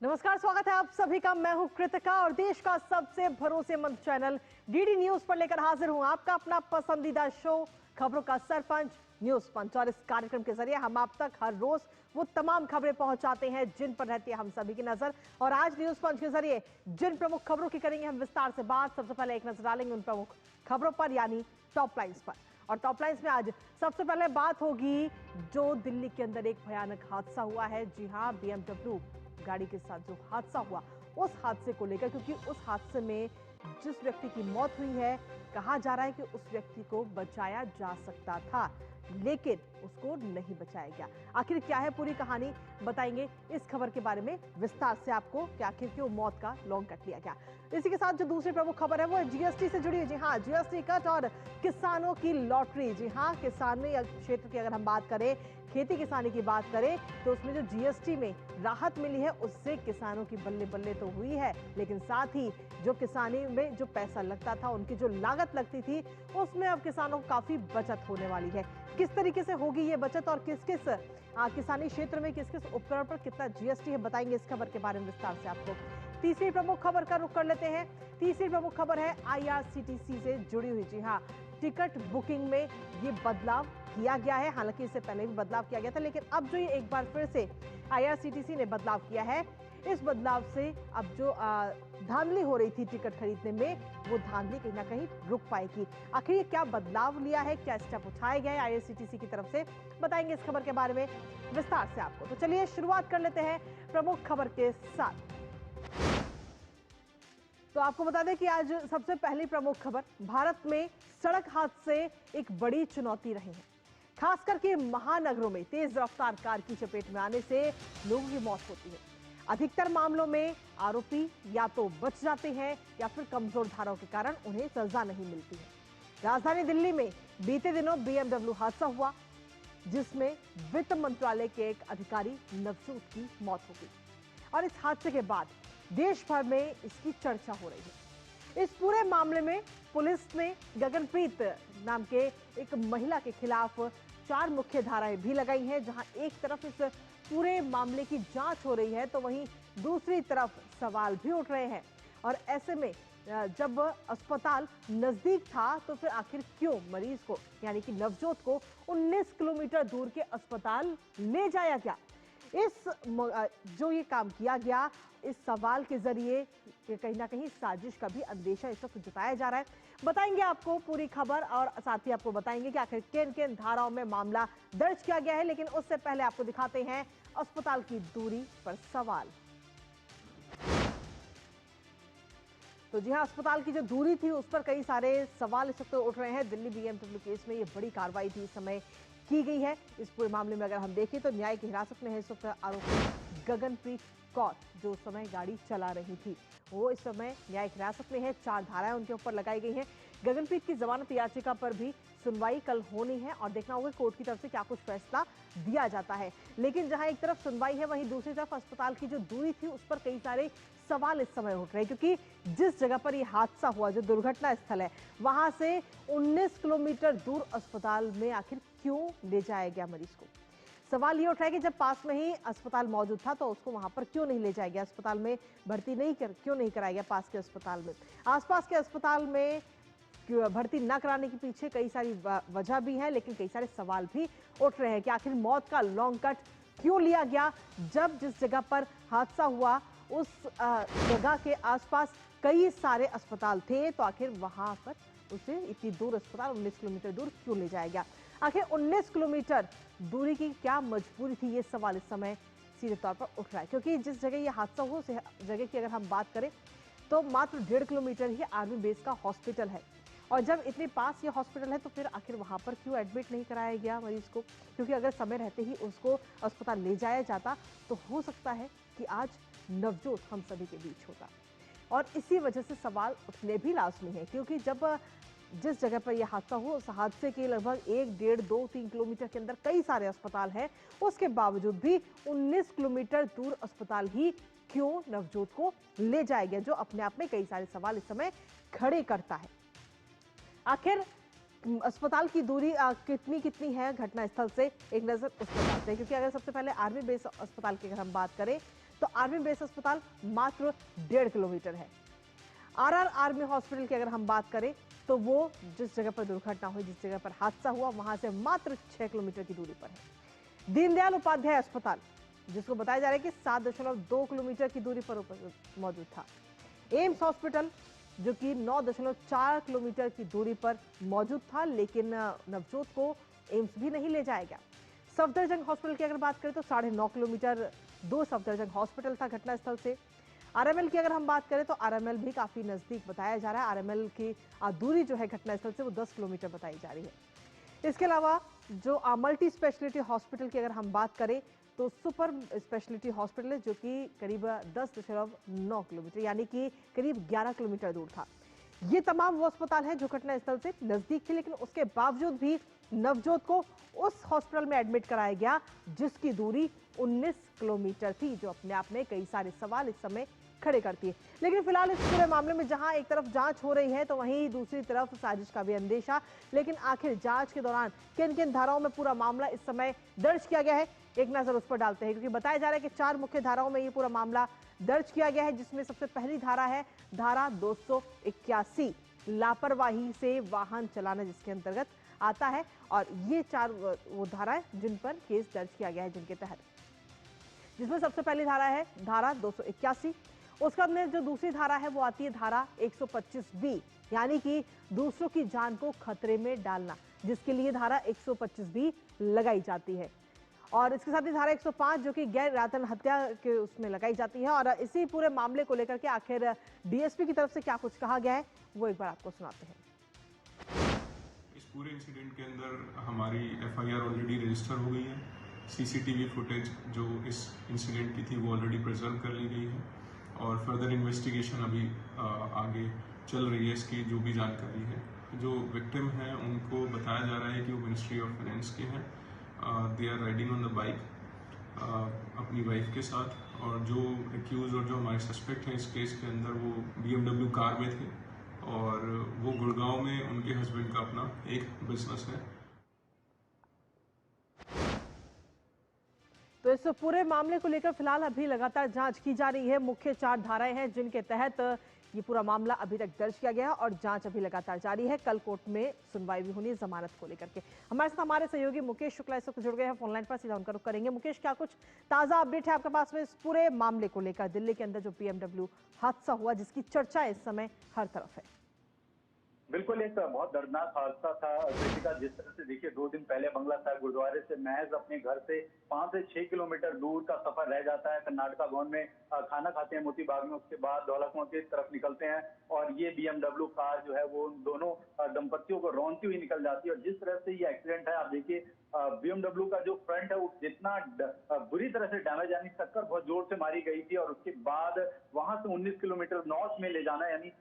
नमस्कार, स्वागत है आप सभी का। मैं हूं कृतिका और देश का सबसे भरोसेमंद चैनल डीडी न्यूज पर लेकर हाजिर हूं आपका अपना पसंदीदा शो खबरों का सरपंच न्यूज पंच। और इस कार्यक्रम के जरिए हम आप तक हर रोज वो तमाम खबरें पहुंचाते हैं जिन पर रहती है हम सभी की नजर। और आज न्यूज पंच के जरिए जिन प्रमुख खबरों की करेंगे हम विस्तार से बात। सबसे पहले एक नजर डालेंगे उन प्रमुख खबरों पर, यानी टॉप लाइन्स पर। और टॉप लाइन्स में आज सबसे पहले बात होगी जो दिल्ली के अंदर एक भयानक हादसा हुआ है। जी हाँ, BMW गाड़ी के साथ जो हादसा हुआ उस हादसे को लेकर, क्योंकि उस हादसे में जिस व्यक्ति की मौत हुई है, कहा जा रहा है कि उस व्यक्ति को बचाया जा सकता था लेकिन उसको नहीं बचाया गया। आखिर क्या है पूरी कहानी, बताएंगे इस खबर के बारे में विस्तार से आपको कि आखिर क्यों मौत का लॉन्ग कट लिया गया। इसी के साथ जो दूसरी प्रमुख खबर है वो GST से जुड़ी है। जी हाँ, GST कट और किसानों की लॉटरी। जी हाँ, किसानी क्षेत्र की अगर हम बात करें, खेती किसानी की बात करें, तो उसमें जो GST में राहत मिली है उससे किसानों की बल्ले बल्ले तो हुई है, लेकिन साथ ही जो किसानी में जो पैसा लगता था, उनकी जो लागत लगती थी, उसमें अब किसानों को काफी बचत होने वाली है। किस तरीके से होगी ये बचत और किस किस किसानी क्षेत्र में किस किस उपकरण पर कितना GST है, बताएंगे इस खबर के बारे में विस्तार से आपको। तीसरी प्रमुख खबर का रुख कर लेते हैं। तीसरी प्रमुख खबर है IRCTC से जुड़ी हुई। जी हाँ, टिकट बुकिंग में ये बदलाव किया गया है। हालांकि इससे पहले भी बदलाव किया गया था, लेकिन अब जो ये एक बार फिर से IRCTC ने बदलाव किया है, इस बदलाव से अब जो धांधली हो रही थी टिकट खरीदने में, वो धांधली कहीं ना कहीं रुक पाएगी। आखिर ये क्या बदलाव लिया है, क्या स्टेप उठाए गए IRCTC की तरफ से, बताएंगे इस खबर के बारे में विस्तार से आपको। तो चलिए शुरुआत कर लेते हैं प्रमुख खबर के साथ। तो आपको बता दें कि आज सबसे पहली प्रमुख खबर, भारत में सड़क हादसे एक बड़ी चुनौती रहे हैं। खासकर के महानगरों में तेज रफ्तार कार की चपेट में आने से लोगों की मौत होती है। अधिकतर मामलों में आरोपी या तो बच जाते हैं या फिर कमजोर धाराओं के कारण उन्हें सजा नहीं मिलती है। राजधानी दिल्ली में बीते दिनों BMW हादसा हुआ, जिसमें वित्त मंत्रालय के एक अधिकारी नवजोत की मौत हो गई। और इस हादसे के बाद देश भर में इसकी चर्चा हो रही है। इस पूरे मामले में पुलिस ने गगनप्रीत नाम के एक महिला के खिलाफ 4 मुख्य धाराएं भी लगाई हैं। जहां एक तरफ इस पूरे मामले की जांच हो रही है, तो वहीं दूसरी तरफ सवाल भी उठ रहे हैं। और ऐसे में जब अस्पताल नजदीक था तो फिर आखिर क्यों मरीज को, यानी कि नवजोत को 19 किलोमीटर दूर के अस्पताल ले जाया गया? इस जो ये काम किया गया, इस सवाल के जरिए कहीं ना कहीं साजिश का भी अंदेशा इस वक्त जताया जा रहा है। बताएंगे आपको पूरी खबर और साथ ही आपको बताएंगे कि आखिर किन किन धाराओं में मामला दर्ज किया गया है। लेकिन उससे पहले आपको दिखाते हैं अस्पताल की दूरी पर सवाल। तो जी हाँ, अस्पताल की जो दूरी थी उस पर कई सारे सवाल इस वक्त उठ रहे हैं। दिल्ली BMW केस में ये बड़ी कार्रवाई भी इस समय की गई है। इस पूरे मामले में अगर हम देखें तो न्यायिक हिरासत में है इस वक्त आरोपी गगनप्रीत कौर, जो उस समय गाड़ी चला रही थी, वो इस समय न्यायिक हिरासत में है। 4 धाराएं उनके ऊपर लगाई गई हैं। गगनप्रीत की जमानत याचिका पर भी सुनवाई कल होनी है और देखना होगा कोर्ट की तरफ से क्या कुछ फैसला दिया जाता है। लेकिन जहां एक तरफ सुनवाई है, वहीं दूसरी तरफ अस्पताल की जो दूरी थी उस पर कई सारे सवाल इस समय उठ रहे हैं, क्योंकि जिस जगह पर यह हादसा हुआ, जो दुर्घटना स्थल है, वहां से 19 किलोमीटर दूर अस्पताल में आखिर क्यों ले जाया गया मरीज को। सवाल ये उठ रहा है कि जब पास में ही अस्पताल मौजूद था तो उसको वहां पर क्यों नहीं ले जाया गया, अस्पताल में भर्ती क्यों नहीं कराया गया पास के अस्पताल में। आसपास के अस्पताल में भर्ती न कराने के पीछे कई सारी वजह भी है, लेकिन कई सारे सवाल भी उठ रहे हैं कि आखिर मौत का लॉन्ग कट क्यों लिया गया। जब जिस जगह पर हादसा हुआ उस जगह के आसपास कई सारे अस्पताल थे, तो आखिर वहां पर उसे इतनी दूर अस्पताल 19 किलोमीटर दूर क्यों ले जाया गया। आखिर 19 किलोमीटर दूरी की क्या मजबूरी थी, ये सवाल इस समय सीधे तौर पर उठ रहा है। क्योंकि जिस जगह ये हादसा हुआ उस जगह की अगर हम बात करें तो मात्र 1.5 किलोमीटर ही आर्मी बेस का हॉस्पिटल है। और जब इतने पास ये हॉस्पिटल है तो फिर आखिर वहां पर क्यों एडमिट नहीं कराया गया मरीज को? क्योंकि अगर समय रहते ही उसको अस्पताल ले जाया जाता तो हो सकता है कि आज नवजोत हम सभी के बीच होता। और इसी वजह से सवाल उठने भी लाजमी है, क्योंकि जब जिस जगह पर यह हादसा हुआ उस हादसे के लगभग 1, 1.5, 2, 3 किलोमीटर के अंदर कई सारे अस्पताल हैं, उसके बावजूद भी 19 किलोमीटर दूर अस्पताल ही क्यों नवजोत को ले जाया गया, जो अपने आप में कई सारे सवाल इस समय खड़े करता है। आखिर अस्पताल की दूरी कितनी है घटना स्थल से, एक नजर उस पर डालते हैं। क्योंकि अगर सबसे पहले आर्मी बेस अस्पताल की अगर हम बात करें तो आर्मी बेस अस्पताल मात्र 1.5 किलोमीटर है। आरआर आर्मी हॉस्पिटल की अगर हम बात करें तो वो जिस जगह पर दुर्घटना हुई, जिस जगह पर हादसा हुआ, वहां से मात्र 6 किलोमीटर की दूरी पर है। दीनदयाल उपाध्याय अस्पताल, जिसको बताया जा रहा है कि 7.2 किलोमीटर की दूरी पर मौजूद था। एम्स हॉस्पिटल, जो कि 9.4 किलोमीटर की दूरी पर मौजूद था, लेकिन नवजोत को एम्स भी नहीं ले जाया गया। सफदरजंग हॉस्पिटल की अगर बात करें तो 9.5 किलोमीटर दूर सफदरजंग हॉस्पिटल था घटनास्थल से। आरएमएल की अगर हम बात करें तो आरएमएल भी काफी नजदीक बताया जा रहा है। आरएमएल की दूरी जो है घटनास्थल से वो 10 किलोमीटर बताई जा रही है। इसके अलावा जो मल्टी स्पेशलिटी हॉस्पिटल की अगर हम बात करें तो सुपर स्पेशलिटी हॉस्पिटल है, जो कि करीब 10.9 किलोमीटर यानी कि करीब 11 किलोमीटर दूर था। ये तमाम वो अस्पताल है जो घटनास्थल से नजदीक थे, लेकिन उसके बावजूद भी नवजोत को उस हॉस्पिटल में एडमिट कराया गया जिसकी दूरी 19 किलोमीटर थी, जो अपने आप में कई सारे सवाल इस समय खड़े करती है। लेकिन फिलहाल इस पूरे मामले में जहां एक तरफ जांच हो रही है तो वहीं दूसरी तरफ साजिश का भी अंदेशा। लेकिन आखिर जांच के दौरान किन किन धाराओं में पूरा मामला इस समय दर्ज किया गया है, एक नजर उस पर डालते हैं, क्योंकि बताया जा रहा है कि 4 मुख्य धाराओं में ये पूरा मामला दर्ज किया गया है, जिसमें सबसे पहली धारा है धारा 281 लापरवाही से वाहन चलाना, जिसके अंतर्गत आता है। और ये 4 वो धाराएं जिन पर केस दर्ज किया गया है, जिनके तहत, जिसमें सबसे पहली धारा है धारा 281। उसका में जो दूसरी धारा है वो आती है धारा 125B, यानी कि दूसरों की जान को खतरे में डालना, जिसके लिए धारा 125B लगाई जाती है। और इसके साथ ही धारा 105 जो कि गैर इरादतन हत्या के उसमें लगाई जाती है। और इसी पूरे मामले को लेकर के आखिर डीएसपी की तरफ से क्या कुछ कहा गया है वो एक बार आपको सुनाते हैं। इस पूरे इंसिडेंट के अंदर हमारी एफआईआर ऑलरेडी रजिस्टर हो गई है। सीसीटीवी फुटेज जो इस इंसिडेंट की थी वो ऑलरेडी प्रिजर्व कर ली गई है और फर्दर इन्वेस्टिगेशन अभी आगे चल रही है। इसकी जो भी जानकारी है, जो विक्टिम हैं उनको बताया जा रहा है कि वो मिनिस्ट्री ऑफ फाइनेंस के हैं। They are riding on the bike अपनी वाइफ के साथ, और जो एक्यूज और जो हमारे सस्पेक्ट हैं इस केस के अंदर वो BMW कार में थे और वो गुड़गांव में उनके हस्बैंड का अपना एक बिजनेस है। तो इस पूरे मामले को लेकर फिलहाल अभी लगातार जांच की जा रही है। मुख्य 4 धाराएं हैं जिनके तहत ये पूरा मामला अभी तक दर्ज किया गया है और जांच अभी लगातार जारी है। कल कोर्ट में सुनवाई भी होनी है जमानत को लेकर के। हमारे साथ हमारे सहयोगी मुकेश शुक्ला इस वक्त जुड़ गए हैं फोनलाइन पर, सीधा उनका रुख करेंगे। मुकेश, क्या कुछ ताजा अपडेट है आपके पास में इस पूरे मामले को लेकर? दिल्ली के अंदर जो BMW हादसा हुआ जिसकी चर्चा इस समय हर तरफ है। बिल्कुल एक बहुत दर्दनाक हादसा था कृतिका। जिस तरह से देखिए 2 दिन पहले बंगला साहिब गुरुद्वारे से महज अपने घर से 5 से 6 किलोमीटर दूर का सफर रह जाता है। कर्नाटका भवन में खाना खाते हैं मोती बाग में, उसके बाद दौलतपुर की तरफ निकलते हैं और ये BMW कार जो है वो उन दोनों दंपतियों को रौंदती हुई निकल जाती है। और जिस तरह से ये एक्सीडेंट है, आप देखिए BMW का जो फ्रंट है वो जितना बुरी तरह से डैमेज, यानी टक्कर बहुत जोर से मारी गई थी और उसके बाद वहां से 19 किलोमीटर नॉर्थ में ले जाना, यानी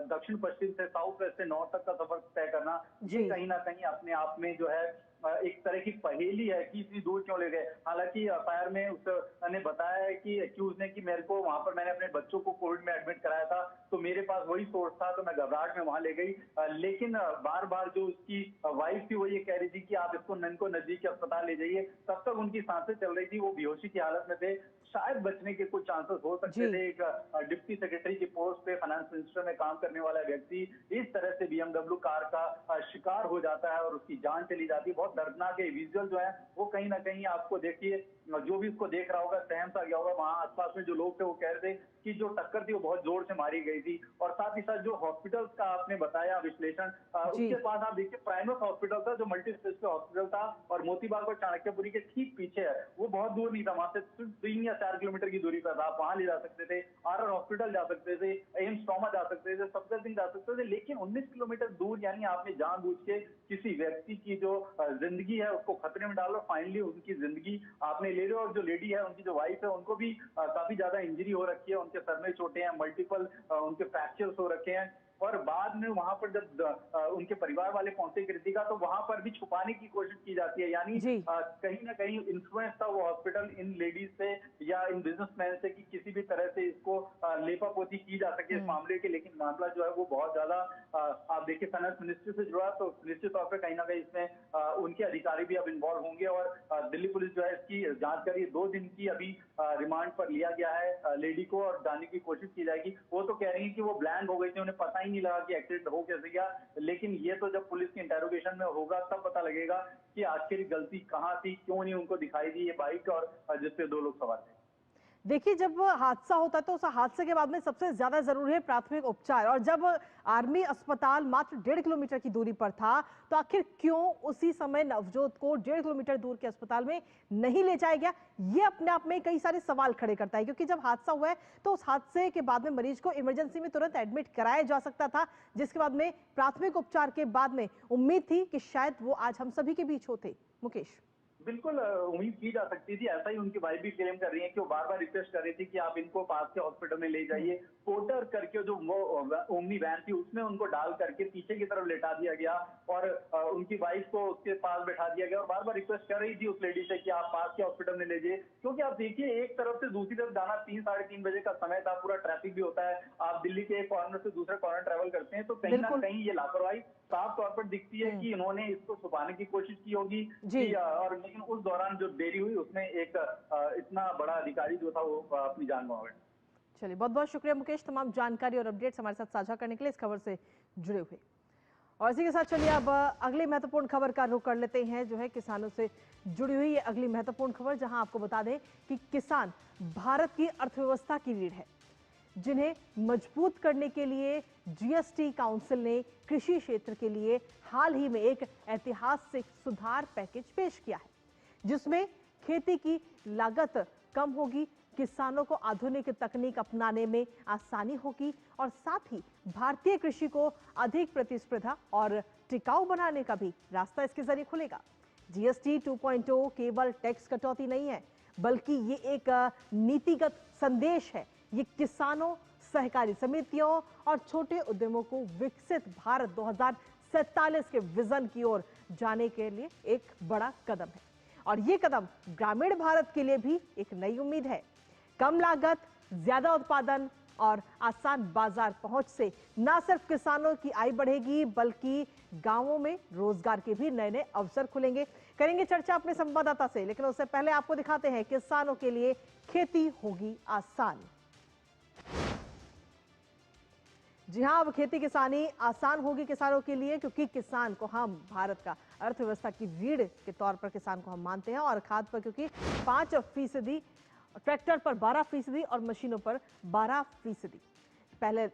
दक्षिण पश्चिम से साउथ वेस्ट से नॉर्थ तक का सफर तय करना, ये कहीं ना कहीं अपने आप में जो है एक तरह की पहेली है कि इतनी दूर क्यों ले गए। हालांकि एफआईआर में उसने बताया है कि एक्यूज ने कि मेरे को वहां पर मैंने अपने बच्चों को कोविड में एडमिट कराया था तो मेरे पास वही सोर्स था तो मैं घबराहट में वहां ले गई। लेकिन बार बार जो उसकी वाइफ थी वो ये कह रही थी कि आप इसको नजदीकी अस्पताल ले जाइए। तब तक उनकी सांसें चल रही थी, वो बेहोशी की हालत में थे, शायद बचने के कुछ चांसेस हो सकते थे। एक डिप्टी सेक्रेटरी की पोस्ट पे फाइनेंस मिनिस्टर में काम करने वाला व्यक्ति इस तरह से BMW कार का शिकार हो जाता है और उसकी जान चली जाती है। बहुत दर्दनाक है। विजुअल जो है वो कहीं ना कहीं आपको देखिए, जो भी उसको देख रहा होगा सहम सा गया होगा। वहां आसपास में जो लोग थे वो कह रहे थे कि जो टक्कर थी वो बहुत जोर से मारी गई थी। और साथ ही साथ जो हॉस्पिटल्स का आपने बताया विश्लेषण, उसके पास आप देखिए प्राइमस हॉस्पिटल था जो मल्टी स्पेशलिटी हॉस्पिटल था और मोतीबाग और चाणक्यपुरी के ठीक पीछे है, वो बहुत दूर नहीं था, वहां से 3 या 4 किलोमीटर की दूरी पर था। आप वहां ले जा सकते थे, आरआर हॉस्पिटल जा सकते थे, एम्स ट्रॉमा जा सकते थे, सफदरजंग जा सकते थे। लेकिन 19 किलोमीटर दूर, यानी आपने जानबूझ के किसी व्यक्ति की जो जिंदगी है उसको खतरे में डालो, फाइनली उनकी जिंदगी आपने ले लो। और जो लेडी है, उनकी जो वाइफ है, उनको भी काफी ज्यादा इंजरी हो रखी है, उनके सर में चोटें हैं, मल्टीपल उनके फ्रैक्चर्स हो रखे हैं। और बाद में वहां पर जब उनके परिवार वाले पहुंचे कृतिका, तो वहां पर भी छुपाने की कोशिश की जाती है। यानी कहीं ना कहीं इन्फ्लुएंस था वो हॉस्पिटल इन लेडीज से या इन बिजनेसमैन से कि किसी भी तरह से इसको लेपापोती की जा सके इस मामले की। लेकिन मामला जो है वो बहुत ज्यादा आप देखिए फाइनेंस मिनिस्ट्री से जुड़ा, तो निश्चित तौर पर कहीं ना कहीं इसमें उनके अधिकारी भी अब इन्वॉल्व होंगे और दिल्ली पुलिस जो है इसकी जांच कर रही है। 2 दिन की अभी रिमांड पर लिया गया है लेडी को और जानने की कोशिश की जाएगी। वो तो कह रही है कि वो ब्लैंक हो गई थी, उन्हें पता ही नहीं लगा कि एक्सीडेंट हो कैसे गया। लेकिन ये तो जब पुलिस की इंटेरोगेशन में होगा तब पता लगेगा कि आखिर गलती कहाँ थी, क्यों नहीं उनको दिखाई दी ये बाइक और जिसपे 2 लोग सवार थे। देखिए, जब हादसा होता है तो उस हादसे के बाद में सबसे ज्यादा जरूरी है प्राथमिक उपचार, और जब आर्मी अस्पताल मात्र 1.5 किलोमीटर की दूरी पर था तो आखिर क्यों उसी समय नवजोत को 1.5 किलोमीटर दूर के अस्पताल में नहीं ले जाया गया? ये अपने आप में कई सारे सवाल खड़े करता है, क्योंकि जब हादसा हुआ है तो उस हादसे के बाद में मरीज को इमरजेंसी में तुरंत एडमिट कराया जा सकता था, जिसके बाद में प्राथमिक उपचार के बाद में उम्मीद थी कि शायद वो आज हम सभी के बीच होते। मुकेश, बिल्कुल उम्मीद की जा सकती थी। ऐसा ही उनकी वाइफ भी क्लेम कर रही है कि वो बार बार रिक्वेस्ट कर रही थी कि आप इनको पास के हॉस्पिटल में ले जाइए। पोर्टर करके जो वो ओमनी वैन थी उसमें उनको डाल करके पीछे की तरफ लेटा दिया गया और उनकी वाइफ को उसके पास बैठा दिया गया और बार बार रिक्वेस्ट कर रही थी उस लेडी से कि आप पास के हॉस्पिटल में ले जाइए। क्योंकि आप देखिए एक तरफ से दूसरी तरफ जाना 3 साढ़े 3 बजे का समय था, पूरा ट्रैफिक भी होता है, आप दिल्ली के एक कॉर्नर से दूसरे कॉर्नर ट्रेवल करते हैं, तो कहीं ना कहीं ये लापरवाही साफ तौर पर दिखती है कि इन्होंने इसको छुपाने की कोशिश की होगी और लेकिन उस दौरान जो देरी हुई उसमें एक इतना बड़ा अधिकारी जो था वो अपनी जान गंवा बैठा। चलिए, बहुत बहुत शुक्रिया मुकेश, तमाम जानकारी और अपडेट्स हमारे साथ साझा करने के लिए, इस खबर से जुड़े हुए। और इसी के साथ चलिए अब अगली महत्वपूर्ण खबर का रुख कर लेते हैं, जो है किसानों से जुड़ी हुई ये अगली महत्वपूर्ण खबर, जहां आपको बता दें कि किसान भारत की अर्थव्यवस्था की रीढ़ है, जिन्हें मजबूत करने के लिए जीएसटी काउंसिल ने कृषि क्षेत्र के लिए हाल ही में एक ऐतिहासिक सुधार पैकेज पेश किया है, जिसमें खेती की लागत कम होगी, किसानों को आधुनिक तकनीक अपनाने में आसानी होगी और साथ ही भारतीय कृषि को अधिक प्रतिस्पर्धा और टिकाऊ बनाने का भी रास्ता इसके जरिए खुलेगा। जीएसटी 2.0 केवल टैक्स कटौती नहीं है, बल्कि ये एक नीतिगत संदेश है। ये किसानों, सहकारी समितियों और छोटे उद्यमों को विकसित भारत 2047 के विजन की ओर जाने के लिए एक बड़ा कदम है, और ये कदम ग्रामीण भारत के लिए भी एक नई उम्मीद है। कम लागत, ज्यादा उत्पादन और आसान बाजार पहुंच से न सिर्फ किसानों की आय बढ़ेगी, बल्कि गांवों में रोजगार के भी नए नए अवसर खुलेंगे। करेंगे चर्चा अपने संवाददाता से, लेकिन उससे पहले आपको दिखाते हैं किसानों के लिए खेती होगी आसान। जी हां, अब खेती किसानी आसान होगी किसानों के लिए, क्योंकि किसान को हम भारत का अर्थव्यवस्था की रीढ़ के तौर पर किसान को हम मानते हैं। और खाद पर क्योंकि 5%, ट्रैक्टर पर 12% और मशीनों पर 12%। पहले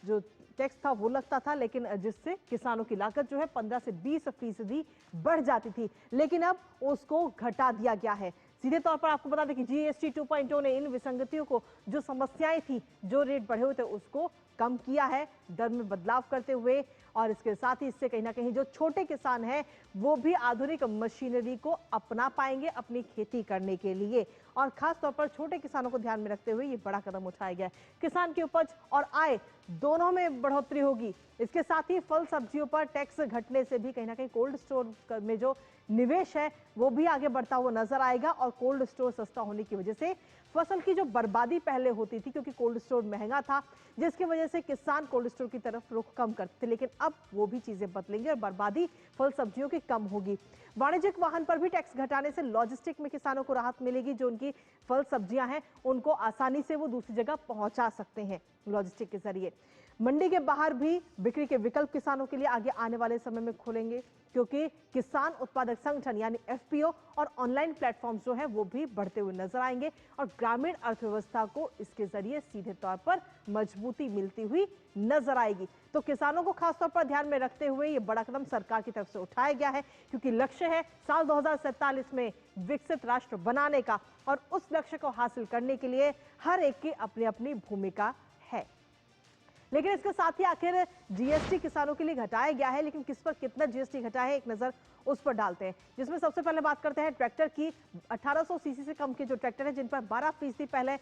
जो टैक्स था वो लगता था, लेकिन जिससे किसानों की लागत जो है 15 से 20% बढ़ जाती थी, लेकिन अब उसको घटा दिया गया है। सीधे तौर पर आपको बता दें कि जीएसटी 2.0 ने इन विसंगतियों को, जो समस्याएं थी, जो रेट बढ़े हुए थे, उसको कम किया है दर में बदलाव करते हुए। और इसके साथ ही इससे कहीं ना कहीं जो छोटे किसान हैं वो भी आधुनिक मशीनरी को अपना पाएंगे अपनी खेती करने के लिए, और खास तौर पर छोटे किसानों को ध्यान में रखते हुए ये बड़ा कदम उठाया गया है। किसान की उपज और आय दोनों में बढ़ोतरी होगी। इसके साथ ही फल सब्जियों पर टैक्स घटने से भी कहीं ना कहीं कोल्ड स्टोर में जो निवेश है वो भी आगे बढ़ता हुआ नजर आएगा, और कोल्ड स्टोर सस्ता होने की वजह से फसल की जो बर्बादी पहले होती थी, क्योंकि कोल्ड स्टोर महंगा था, जिसकी वजह से किसान कोल्ड स्टोर की तरफ रुख कम करते थे, लेकिन अब वो भी चीजें बदलेंगी और बर्बादी फल सब्जियों की कम होगी। वाणिज्यिक वाहन पर भी टैक्स घटाने से लॉजिस्टिक में किसानों को राहत मिलेगी। जो उनकी फल सब्जियां हैं उनको आसानी से वो दूसरी जगह पहुंचा सकते हैं लॉजिस्टिक के जरिए। मंडी के बाहर भी बिक्री के विकल्प किसानों के लिए आगे आने वाले समय में खुलेंगे, क्योंकि किसान उत्पादक संगठन यानी एफपीओ और ऑनलाइन प्लेटफॉर्म्स जो है वो भी बढ़ते हुए नजर आएंगे, और ग्रामीण अर्थव्यवस्था को इसके जरिए सीधे तौर पर मजबूती मिलती हुई नजर आएगी। तो किसानों को खासतौर पर ध्यान में रखते हुए ये बड़ा कदम सरकार की तरफ से उठाया गया है, क्योंकि लक्ष्य है साल 2047 में विकसित राष्ट्र बनाने का, और उस लक्ष्य को हासिल करने के लिए हर एक की अपनी अपनी भूमिका है। लेकिन इसके साथ ही आखिर जीएसटी किसानों के लिए घटाया गया है, लेकिन किस पर कितना जीएसटी घटा है, एक नजर उस पर डालते हैं, जिसमें सबसे पहले बात करते हैं ट्रैक्टर की। 1800 सीसी से कम के जो ट्रैक्टर है, जिन पर 12% पहले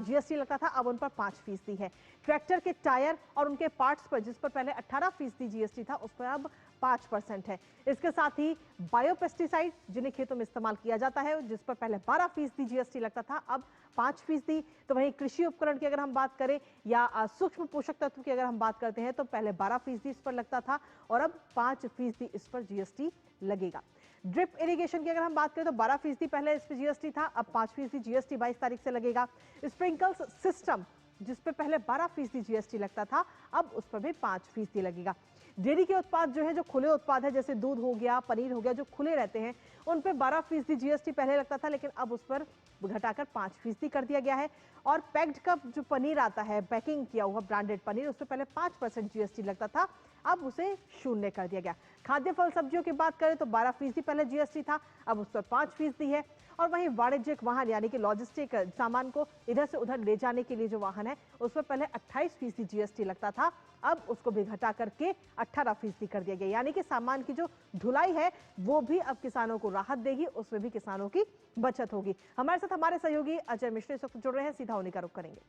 जीएसटी लगता था, अब उन पर 5% है। ट्रैक्टर के टायर और उनके पार्ट्स पर, जिस पर पहले 18% जीएसटी था, उस पर अब 5% है। इसके साथ ही बायोपेस्टिसाइड, जिन्हें खेतों में इस्तेमाल किया जाता है, जिस पर पहले 12% जीएसटी लगता था, अब 5%। तो वहीं कृषि उपकरण की अगर हम बात करें या सूक्ष्म पोषक तत्व की अगर हम बात करते हैं, तो पहले 12% इस पर लगता था और अब 5% इस पर जीएसटी लगेगा। ड्रिप इरिगेशन की अगर हम बात करें तो 12% पहले इस पर जीएसटी था, अब 5% जीएसटी 22 तारीख से लगेगा। स्प्रिंकल्स सिस्टम, जिस पे पहले 12% जीएसटी लगता था, अब उस पर भी 5% लगेगा। डेयरी के उत्पाद जो है, जो खुले उत्पाद है, जैसे दूध हो गया, पनीर हो गया, जो खुले रहते हैं, उन पे 12% जीएसटी पहले लगता था, लेकिन अब उस पर घटाकर 5% कर दिया गया है। और पैक्ड कप जो पनीर आता है, पैकिंग किया हुआ ब्रांडेड पनीर, उस पर पहले 5% जीएसटी लगता था, अब उसे 0 कर दिया गया। खाद्य फल सब्जियों की बात करें तो 12% पहले जीएसटी था, अब उस पर 5% है। और वहीं वाणिज्यिक वाहन यानी कि लॉजिस्टिक सामान को इधर से उधर ले जाने के लिए जो वाहन है, उस पर पहले 28% जीएसटी लगता था, अब उसको भी घटा करके 18% कर दिया गया। यानी कि सामान की जो ढुलाई है वो भी अब किसानों को राहत देगी, उसमें भी किसानों की बचत होगी। हमारे साथ हमारे सहयोगी अजय मिश्र इस वक्त जुड़ रहे हैं, सीधा उन्हीं का रुख करेंगे।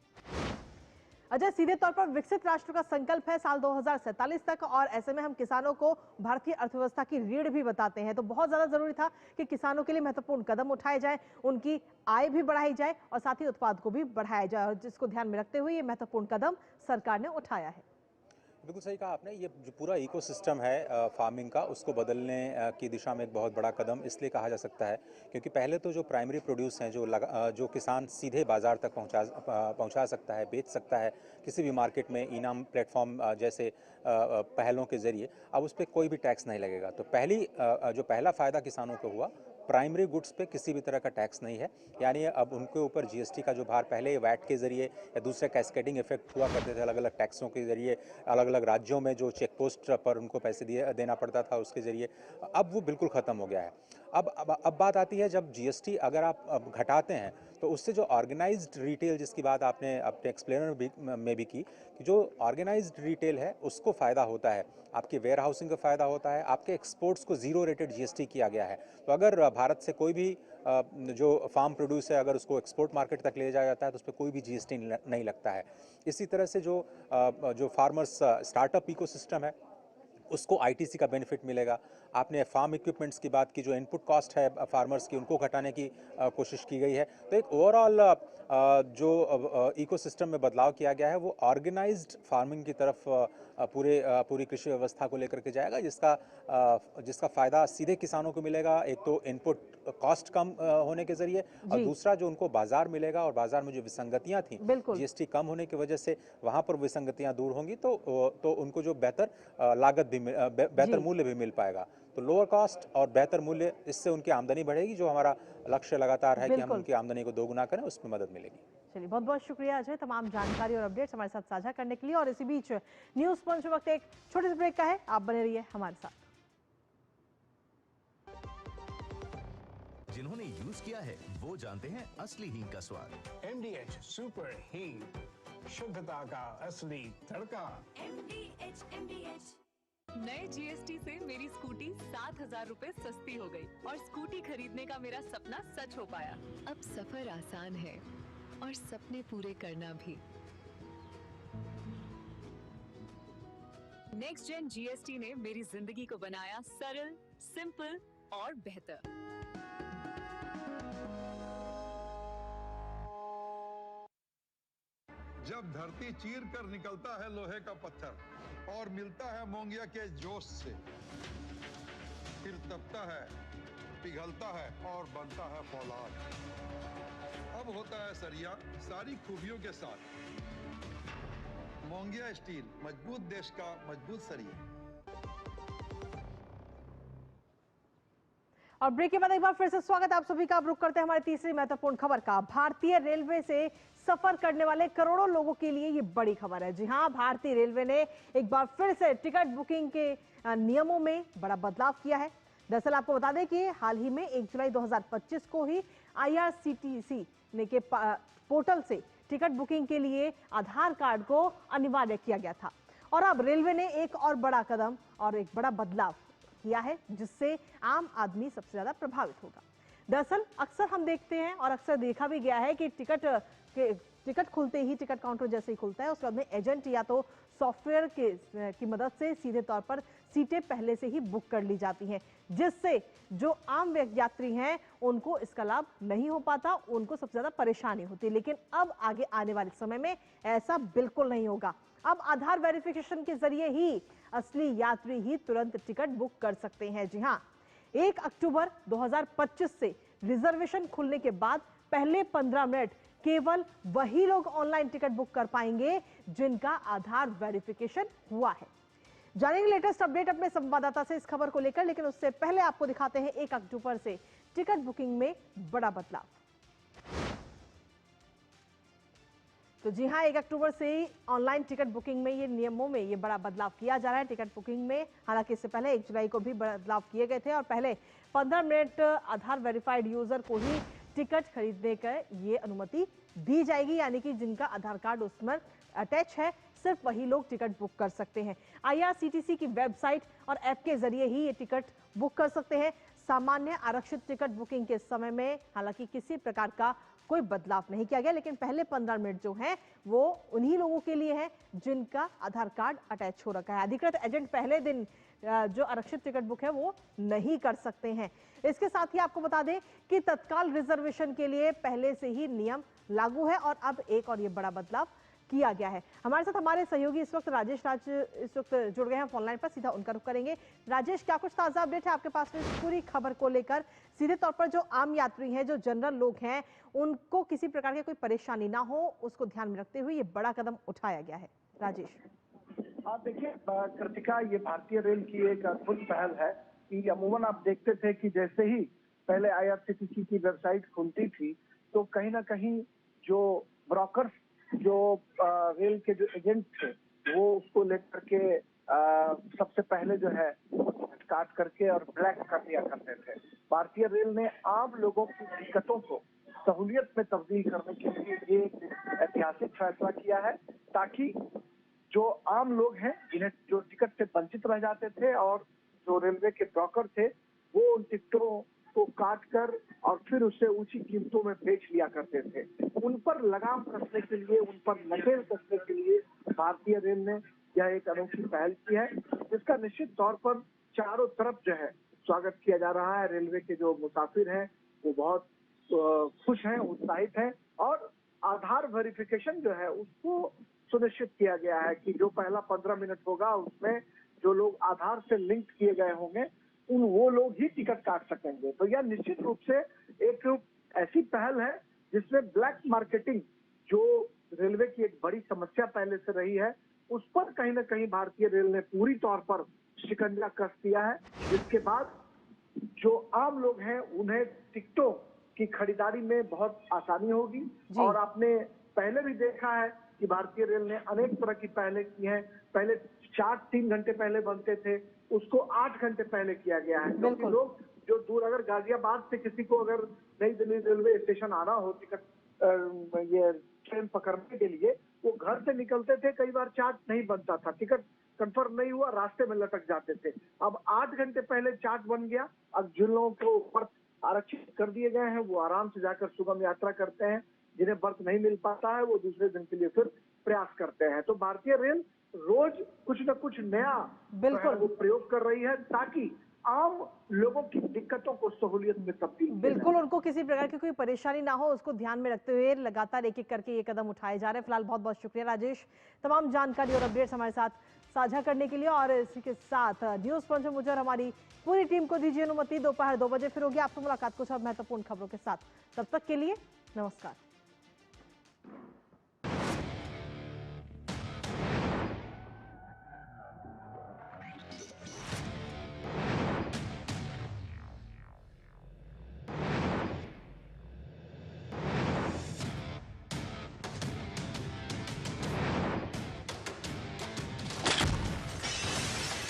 अजय, सीधे तौर पर विकसित राष्ट्र का संकल्प है साल 2047 तक, और ऐसे में हम किसानों को भारतीय अर्थव्यवस्था की रीढ़ भी बताते हैं, तो बहुत ज्यादा जरूरी था कि किसानों के लिए महत्वपूर्ण कदम उठाए जाएं, उनकी आय भी बढ़ाई जाए और साथ ही उत्पाद को भी बढ़ाया जाए, जिसको ध्यान में रखते हुए ये महत्वपूर्ण कदम सरकार ने उठाया है। बिल्कुल सही कहा आपने। ये जो पूरा इकोसिस्टम है फार्मिंग का, उसको बदलने की दिशा में एक बहुत बड़ा कदम इसलिए कहा जा सकता है क्योंकि पहले तो जो प्राइमरी प्रोड्यूस हैं, जो किसान सीधे बाज़ार तक पहुंचा सकता है, बेच सकता है किसी भी मार्केट में, इनाम प्लेटफॉर्म जैसे पहलों के ज़रिए, अब उस पर कोई भी टैक्स नहीं लगेगा। तो जो पहला फ़ायदा किसानों को हुआ, प्राइमरी गुड्स पे किसी भी तरह का टैक्स नहीं है, यानी अब उनके ऊपर जीएसटी का जो भार पहले वैट के जरिए या दूसरे कैस्केडिंग इफेक्ट हुआ करते थे, अलग अलग टैक्सों के जरिए, अलग अलग राज्यों में जो चेक पोस्ट पर उनको पैसे देना पड़ता था उसके जरिए, अब वो बिल्कुल ख़त्म हो गया है। अब बात आती है, जब जीएसटी अगर आप अब घटाते हैं तो उससे जो ऑर्गेनाइज्ड रिटेल, जिसकी बात आपने अपने एक्सप्लेनर में भी की, कि जो ऑर्गेनाइज्ड रिटेल है उसको फ़ायदा होता है, आपके वेयर हाउसिंग का फ़ायदा होता है, आपके एक्सपोर्ट्स को ज़ीरो रेटेड जीएसटी किया गया है। तो अगर भारत से कोई भी जो फार्म प्रोड्यूस है, अगर उसको एक्सपोर्ट मार्केट तक ले जाया जाता है तो उस पर कोई भी जीएसटी नहीं लगता है। इसी तरह से जो फार्मर्स स्टार्टअप इकोसिस्टम है उसको आईटीसी का बेनिफिट मिलेगा। आपने फार्म इक्विपमेंट्स की बात की, जो इनपुट कॉस्ट है फार्मर्स की, उनको घटाने की कोशिश की गई है। तो एक ओवरऑल जो इकोसिस्टम में बदलाव किया गया है वो ऑर्गेनाइज्ड फार्मिंग की तरफ पूरी कृषि व्यवस्था को लेकर के जाएगा, जिसका फ़ायदा सीधे किसानों को मिलेगा। एक तो इनपुट कॉस्ट कम होने के जरिए, और दूसरा जो उनको बाजार मिलेगा, और बाजार में जो विसंगतियां थी जीएसटी कम होने की वजह से, वहां पर विसंगतियां दूर होंगी, तो उनको जो बेहतर लागत भी बेहतर मूल्य भी मिल पाएगा। तो लोअर कॉस्ट और बेहतर मूल्य, इससे उनकी आमदनी बढ़ेगी। जो हमारा लक्ष्य लगातार है कि हम उनकी आमदनी को दोगुना करें, उसमें मदद मिलेगी। चलिए, बहुत बहुत शुक्रिया अजय, तमाम जानकारी और अपडेट्स हमारे साथ साझा करने के लिए। और इसी बीच न्यूज पंच वक्त एक छोटे से ब्रेक का है, आप बने रहिए हमारे साथ। जिन्होंने यूज किया है वो जानते हैं असली हींग का स्वाद। MDH सुपर हींग, शुद्धता का असली तड़का। MDH। नए जीएसटी से मेरी स्कूटी 7,000 रुपए सस्ती हो गई और स्कूटी खरीदने का मेरा सपना सच हो पाया। अब सफर आसान है और सपने पूरे करना भी। नेक्स्ट जेन जीएसटी ने मेरी जिंदगी को बनाया सरल, सिंपल और बेहतर। जब धरती चीर कर निकलता है लोहे का पत्थर और मिलता है मोंगिया के जोश से, फिर तपता है, पिघलता है और बनता है फौलाद। अब होता है सरिया सारी खूबियों के साथ। मोंगिया स्टील, मजबूत देश का मजबूत सरिया। और ब्रेक के बाद एक बार फिर से स्वागत है आप सभी का। अब रुक करते हैं हमारी तीसरी महत्वपूर्ण खबर का। भारतीय रेलवे से सफर करने वाले करोड़ों लोगों के लिए ये बड़ी खबर है। जी हां, भारतीय रेलवे ने एक बार फिर से टिकट बुकिंग के नियमों में बड़ा बदलाव किया है। दरअसल आपको बता दें कि हाल ही में 1 जुलाई 2025 को ही IRCTC ने के पोर्टल से टिकट बुकिंग के लिए आधार कार्ड को अनिवार्य किया गया था। और अब रेलवे ने एक और बड़ा कदम और एक बड़ा बदलाव किया है, जिससे आम आदमी सबसे ज्यादा प्रभावित होगा। दरअसल अक्सर हम देखते हैं और अक्सर देखा भी गया है कि टिकट खुलते ही, टिकट काउंटर जैसे ही खुलता है, उसके बाद में एजेंट या तो सॉफ्टवेयर की मदद से सीधे तौर पर सीटें पहले से ही बुक कर ली जाती हैं, जिससे जो आम यात्री हैं उनको इसका लाभ नहीं हो पाता, उनको सबसे ज्यादा परेशानी होती है। लेकिन अब आगे आने वाले समय में ऐसा बिल्कुल नहीं होगा। अब आधार वेरिफिकेशन के जरिए ही असली यात्री ही तुरंत टिकट बुक कर सकते हैं। जी हाँ, 1 अक्टूबर 2025 से रिजर्वेशन खुलने के बाद पहले 15 मिनट केवल वही लोग ऑनलाइन टिकट बुक कर पाएंगे जिनका आधार वेरिफिकेशन हुआ है। जानेंगे लेटेस्ट अपडेट अपने संवाददाता से इस खबर को लेकर, लेकिन उससे पहले आपको दिखाते हैं 1 अक्टूबर से टिकट बुकिंग में बड़ा बदलाव। तो जी हां, 1 अक्टूबर से ही ऑनलाइन टिकट बुकिंग में ये नियमों में ये बड़ा बदलाव किया जा रहा है। टिकट बुकिंग में हालांकि इससे पहले 1 जुलाई को भी बदलाव किए गए थे और पहले 15 मिनट आधार वेरिफाइड यूजर को ही टिकट खरीदने का ये अनुमति दी जाएगी, यानी कि जिनका आधार कार्ड उसमें अटैच है सिर्फ वही लोग टिकट बुक कर सकते हैं। IRCTC की वेबसाइट और ऐप के जरिए ही ये टिकट बुक कर सकते हैं। सामान्य आरक्षित टिकट बुकिंग के समय में हालांकि किसी प्रकार का कोई बदलाव नहीं किया गया, लेकिन पहले 15 मिनट जो हैं वो उन्हीं लोगों के लिए है जिनका आधार कार्ड अटैच हो रखा है। अधिकृत एजेंट पहले दिन जो आरक्षित टिकट बुक है वो नहीं कर सकते हैं। इसके साथ ही आपको बता दें कि तत्काल रिजर्वेशन के लिए पहले से ही नियम लागू है और अब एक और ये बड़ा बदलाव किया गया है। हमारे साथ हमारे सहयोगी इस वक्त राजेश इस वक्त जुड़ गए हैं ऑनलाइन पर, सीधा उनका रुख करेंगे। राजेश, क्या कुछ ताजा अपडेट है आपके पास में इस पूरी खबर को लेकर? सीधे तौर पर जो आम यात्री हैं, जो जनरल लोग हैं, उनको किसी प्रकार की कोई परेशानी ना हो, उसको ध्यान में रखते हुए ये बड़ा कदम उठाया गया है। राजेश, आप देखिए कृतिका, ये भारतीय रेल की एक अद्भुत पहल है कि अमूमन आप देखते थे कि जैसे ही पहले IRCTC की वेबसाइट खुलती थी तो कहीं ना कहीं जो ब्रोकर्स, जो रेल के जो एजेंट थे, वो उसको लेकर के सबसे पहले जो है काट करके और ब्लैक कर दिया करते थे। भारतीय रेल ने आम लोगों की दिक्कतों को सहूलियत में तब्दील करने के लिए ये ऐतिहासिक फैसला किया है, ताकि जो आम लोग हैं जिन्हें जो टिकट से वंचित रह जाते थे और जो रेलवे के ब्रोकर थे वो उन टिकटों को काट कर और फिर उसे ऊंची कीमतों में बेच लिया करते थे, उन पर लगाम कसने के लिए, उन पर नकेल कसने के लिए भारतीय रेल ने यह एक अनोखी पहल की है, जिसका निश्चित तौर पर चारों तरफ जो है स्वागत किया जा रहा है। रेलवे के जो मुसाफिर हैं वो बहुत खुश हैं, उत्साहित हैं और आधार वेरिफिकेशन जो है उसको सुनिश्चित किया गया है कि जो पहला 15 मिनट होगा उसमें जो लोग आधार से लिंक किए गए होंगे वो लोग ही टिकट काट सकेंगे। तो यह निश्चित रूप से एक ऐसी पहल है जिसमें ब्लैक मार्केटिंग, जो रेलवे की एक बड़ी समस्या पहले से रही है, उस पर कहीं ना कहीं भारतीय रेल ने पूरी तौर पर शिकंजा कस दिया है, जिसके बाद जो आम लोग हैं उन्हें टिकटों की खरीदारी में बहुत आसानी होगी। और आपने पहले भी देखा है कि भारतीय रेल ने अनेक तरह की पहले की हैं। पहले चार्ट 3 घंटे पहले बनते थे, उसको 8 घंटे पहले किया गया है, क्योंकि लोग जो दूर, अगर गाजियाबाद से किसी को अगर नई दिल्ली रेलवे स्टेशन आना हो टिकट ये ट्रेन पकड़ने के लिए, वो घर से निकलते थे, कई बार चार्ट नहीं बनता था, टिकट कंफर्म नहीं हुआ, रास्ते में लटक जाते थे। अब 8 घंटे पहले चार्ट बन गया। अब जिन लोगों को बर्थ आरक्षित कर दिए गए हैं वो आराम से जाकर सुगम यात्रा करते हैं, जिन्हें बर्थ नहीं मिल पाता है वो दूसरे दिन के लिए फिर प्रयास करते हैं। तो भारतीय रेल रोज कुछ न कुछ नया बिल्कुल वो प्रयोग कर रही है, ताकि आम लोगों की दिक्कतों को सहूलियत में तब्दील बिल्कुल उनको किसी प्रकार की कोई परेशानी ना हो, उसको ध्यान में रखते हुए लगातार एक एक करके ये कदम उठाए जा रहे हैं। फिलहाल बहुत बहुत शुक्रिया राजेश, तमाम जानकारी और अपडेट्स हमारे साथ साझा करने के लिए। और इसी के साथ न्यूज पंच मुझे और हमारी पूरी टीम को दीजिए अनुमति, दोपहर 2 बजे फिर होगी आपसे मुलाकात कुछ और महत्वपूर्ण खबरों के साथ। तब तक के लिए नमस्कार।